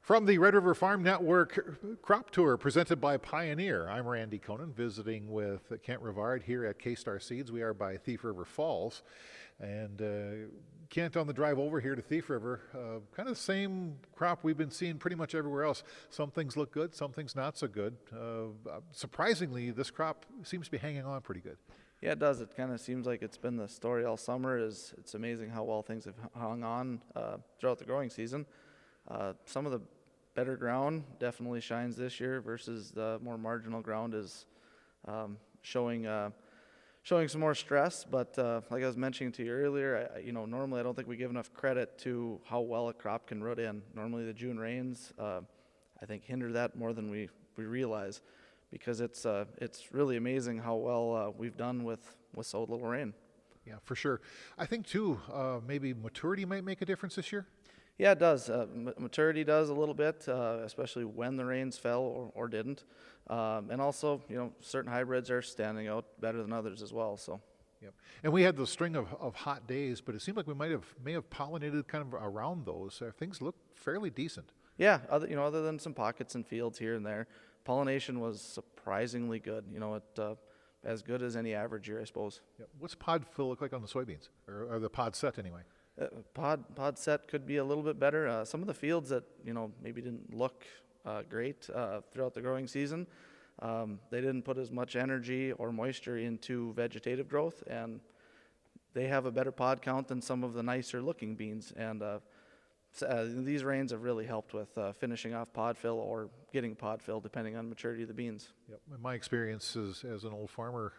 From the Red River Farm Network Crop Tour presented by Pioneer, I'm Randy Conan visiting with Kent Rivard here at K-Star Seeds. We are by Thief River Falls. And Kent, on the drive over here to Thief River, kind of the same crop we've been seeing pretty much everywhere else. Some things look good, some things not so good. Surprisingly, this crop seems to be hanging on pretty good. Yeah, it does. It kind of seems like it's been the story all summer. It's amazing how well things have hung on throughout the growing season. Some of the better ground definitely shines this year versus the more marginal ground is showing some more stress. But like I was mentioning to you earlier, normally I don't think we give enough credit to how well a crop can root in. Normally the June rains, I think, hinder that more than we realize, because it's really amazing how well we've done with so little rain. Yeah, for sure. I think too, maybe maturity might make a difference this year. Yeah, it does. Maturity does a little bit, especially when the rains fell or didn't. And also, certain hybrids are standing out better than others as well. So. Yep. And we had the string of hot days, but it seemed like we may have pollinated kind of around those. Things look fairly decent. Yeah, other than some pockets and fields here and there, pollination was surprisingly good. As good as any average year, I suppose. Yep. What's pod fill look like on the soybeans, or the pod set anyway? Pod set could be a little bit better. Some of the fields that maybe didn't look great throughout the growing season, they didn't put as much energy or moisture into vegetative growth, and they have a better pod count than some of the nicer looking beans. And these rains have really helped with finishing off pod fill or getting pod fill, depending on maturity of the beans. Yep. In my experience as an old farmer,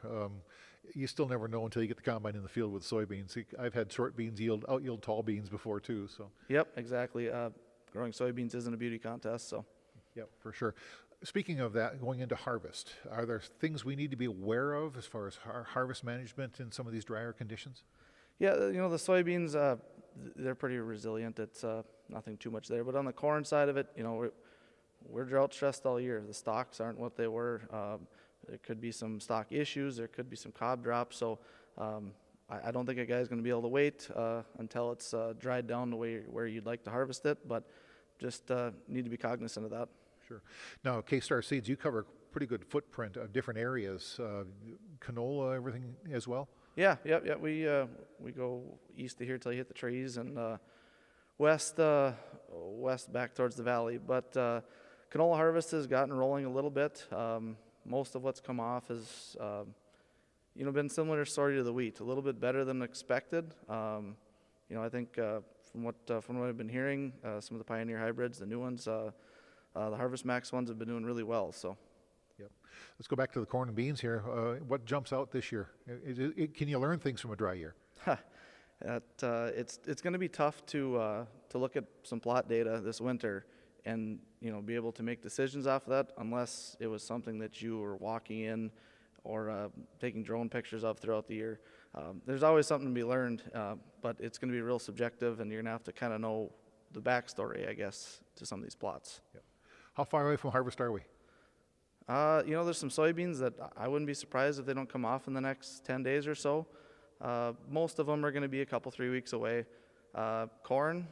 you still never know until you get the combine in the field with soybeans. I've had short beans out yield tall beans before too. So. Yep, exactly. Growing soybeans isn't a beauty contest, so. Yep, for sure. Speaking of that, going into harvest, are there things we need to be aware of as far as harvest management in some of these drier conditions? Yeah, the soybeans, they're pretty resilient. It's nothing too much there. But on the corn side of it, we're drought stressed all year. The stalks aren't what they were. There could be some stock issues. There could be some cob drops. So I don't think a guy's going to be able to wait until it's dried down the way where you'd like to harvest it. But just need to be cognizant of that. Sure. Now, K-Star Seeds, you cover a pretty good footprint of different areas. Canola, everything as well? Yeah. We go east of here till you hit the trees, and west back towards the valley. But canola harvest has gotten rolling a little bit. Most of what's come off has been similar story to the wheat, a little bit better than expected. I think from what I've been hearing, some of the Pioneer hybrids, the new ones, the Harvest Max ones have been doing really well. So. Yep. Let's go back to the corn and beans here. What jumps out this year? Can you learn things from a dry year? It's going to be tough to look at some plot data this winter and be able to make decisions off of that, unless it was something that you were walking in or taking drone pictures of throughout the year. There's always something to be learned, but it's going to be real subjective, and you're going to have to kind of know the backstory, I guess, to some of these plots. Yep. How far away from harvest are we? There's some soybeans that I wouldn't be surprised if they don't come off in the next 10 days or so. Most of them are going to be a couple, 3 weeks away. Corn,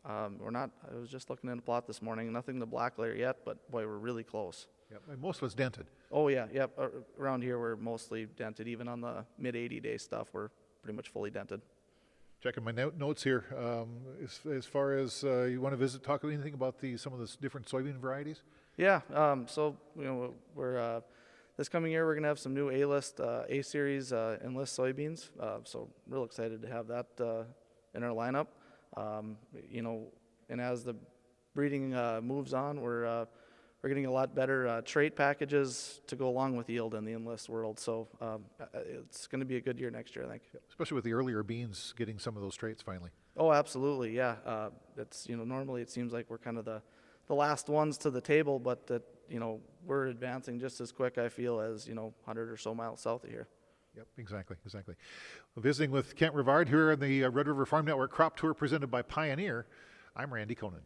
we're not. I was just looking at a plot this morning. Nothing in the black layer yet, but boy, we're really close. Yep. And most of it's dented. Oh yeah. Around here we're mostly dented. Even on the mid 80-day stuff, we're pretty much fully dented. Checking my notes here. As far as you want to talk anything about some of the different soybean varieties? Yeah. We're this coming year we're gonna have some new A-list, A-series enlist soybeans. So real excited to have that in our lineup. And as the breeding moves on, we're getting a lot better trait packages to go along with yield in the enlist world. So it's going to be a good year next year, I think. Especially with the earlier beans getting some of those traits finally. Oh, absolutely, yeah. It's normally it seems like we're kind of the last ones to the table, but that we're advancing just as quick, I feel, as 100 or so miles south of here. Yep, exactly. Visiting with Kent Rivard here on the Red River Farm Network Crop Tour presented by Pioneer. I'm Randy Conan.